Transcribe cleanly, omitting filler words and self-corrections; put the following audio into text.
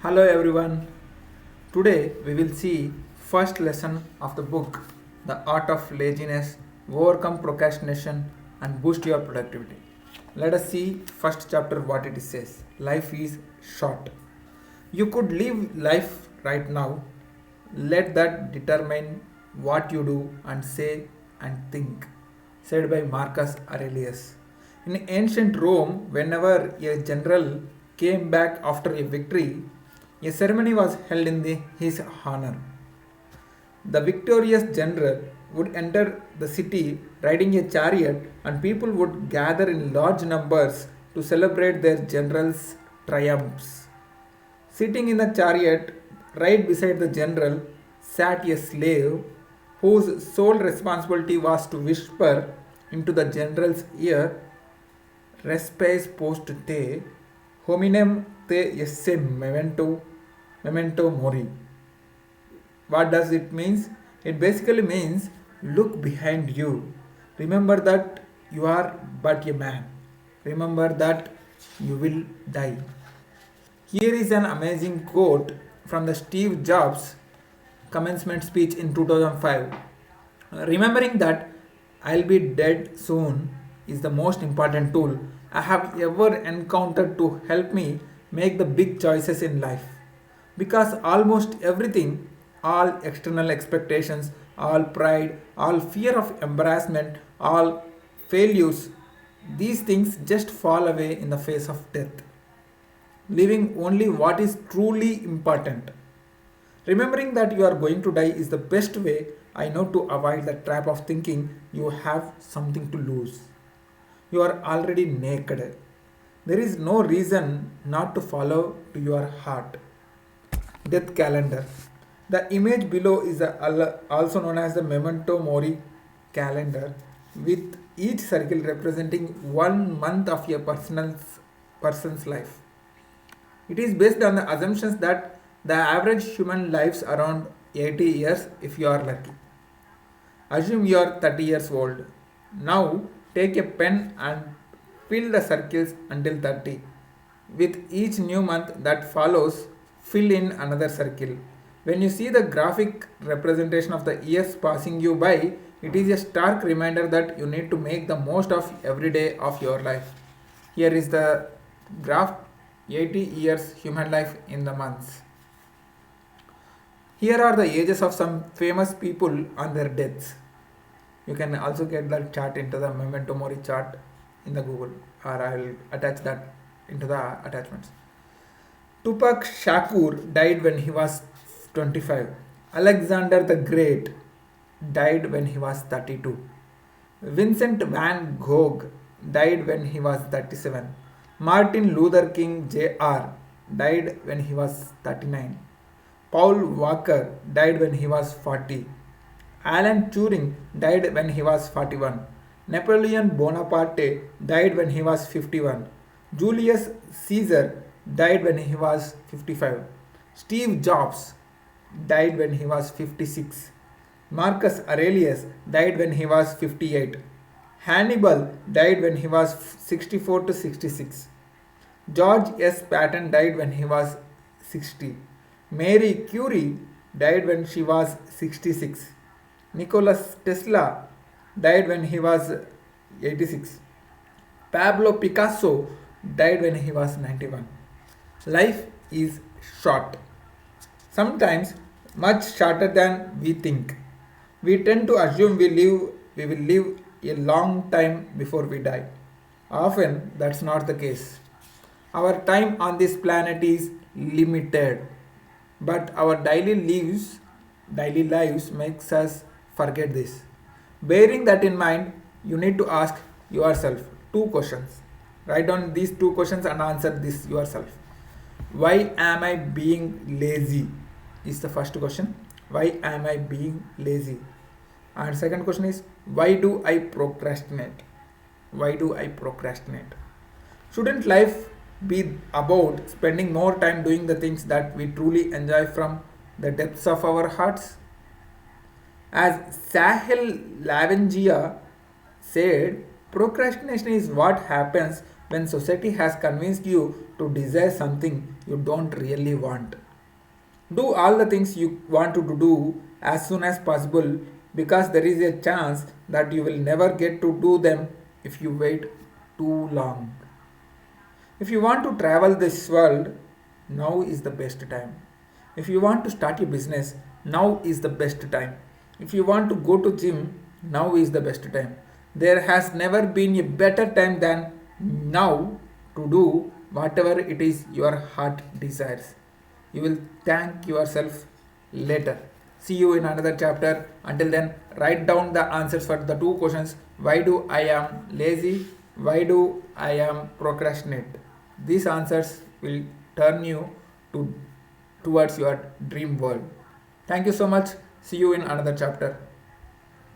Hello everyone. Today we will see first lesson of the book The Art of Laziness, Overcome Procrastination and Boost Your Productivity. Let us see first chapter what it says. Life is short. You could live life right now. Let that determine what you do and say and think, said by Marcus Aurelius. In ancient Rome, whenever a general came back after a victory, a ceremony was held in his honor. The victorious general would enter the city riding a chariot, and people would gather in large numbers to celebrate their general's triumphs. Sitting in the chariot, right beside the general, sat a slave whose sole responsibility was to whisper into the general's ear, Respes post te, hominem te esse memento mori. What does it means? It basically means look behind you. Remember that you are but a man. Remember that you will die. Here is an amazing quote from the Steve Jobs commencement speech in 2005. Remembering that I'll be dead soon is the most important tool I have ever encountered to help me make the big choices in life. Because almost everything, all external expectations, all pride, all fear of embarrassment, all failures, these things just fall away in the face of death, leaving only what is truly important. Remembering that you are going to die is the best way I know to avoid the trap of thinking you have something to lose. You are already naked. There is no reason not to follow to your heart. Death calendar. The image below is also known as the memento mori calendar, with each circle representing 1 month of a person's life. It is based on the assumptions that the average human lives around 80 years if you are lucky. Assume you are 30 years old. Now take a pen and fill the circles until 30. With each new month that follows, fill in another circle. When you see the graphic representation of the years passing you by, it is a stark reminder that you need to make the most of every day of your life. Here is the graph 80 years human life in the months. Here are the ages of some famous people on their deaths. You can also get that chart into the Memento Mori chart in the Google, or I will attach that into the attachments. Tupac Shakur died when he was 25. Alexander the Great died when he was 32. Vincent van Gogh died when he was 37. Martin Luther King Jr. died when he was 39. Paul Walker died when he was 40. Alan Turing died when he was 41. Napoleon Bonaparte died when he was 51. Julius Caesar died when he was 55. Steve Jobs died when he was 56. Marcus Aurelius died when he was 58. Hannibal died when he was 64 to 66. George S. Patton died when he was 60. Mary Curie died when she was 66. Nikola Tesla died when he was 86. Pablo Picasso died when he was 91. Life is short. Sometimes much shorter than we think. We tend to assume we will live a long time before we die. Often that's not the case. Our time on this planet is limited, but our daily lives makes us forget this. Bearing that in mind, you need to ask yourself two questions. Write down these two questions and answer this yourself. Why am I being lazy? Is the first question. Why am I being lazy? And second question is, why do I procrastinate? Why do I procrastinate? Shouldn't life be about spending more time doing the things that we truly enjoy from the depths of our hearts? As Sahil Lavangia said, procrastination is what happens when society has convinced you to desire something you don't really want. Do all the things you want to do as soon as possible, because there is a chance that you will never get to do them if you wait too long. If you want to travel this world, now is the best time. If you want to start a business, now is the best time. If you want to go to gym, now is the best time. There has never been a better time than now to do whatever it is your heart desires. You will thank yourself later. See you in another chapter. Until then, write down the answers for the two questions. Why do I am lazy? Why do I am procrastinate? These answers will turn you to towards your dream world. Thank you so much. See you in another chapter.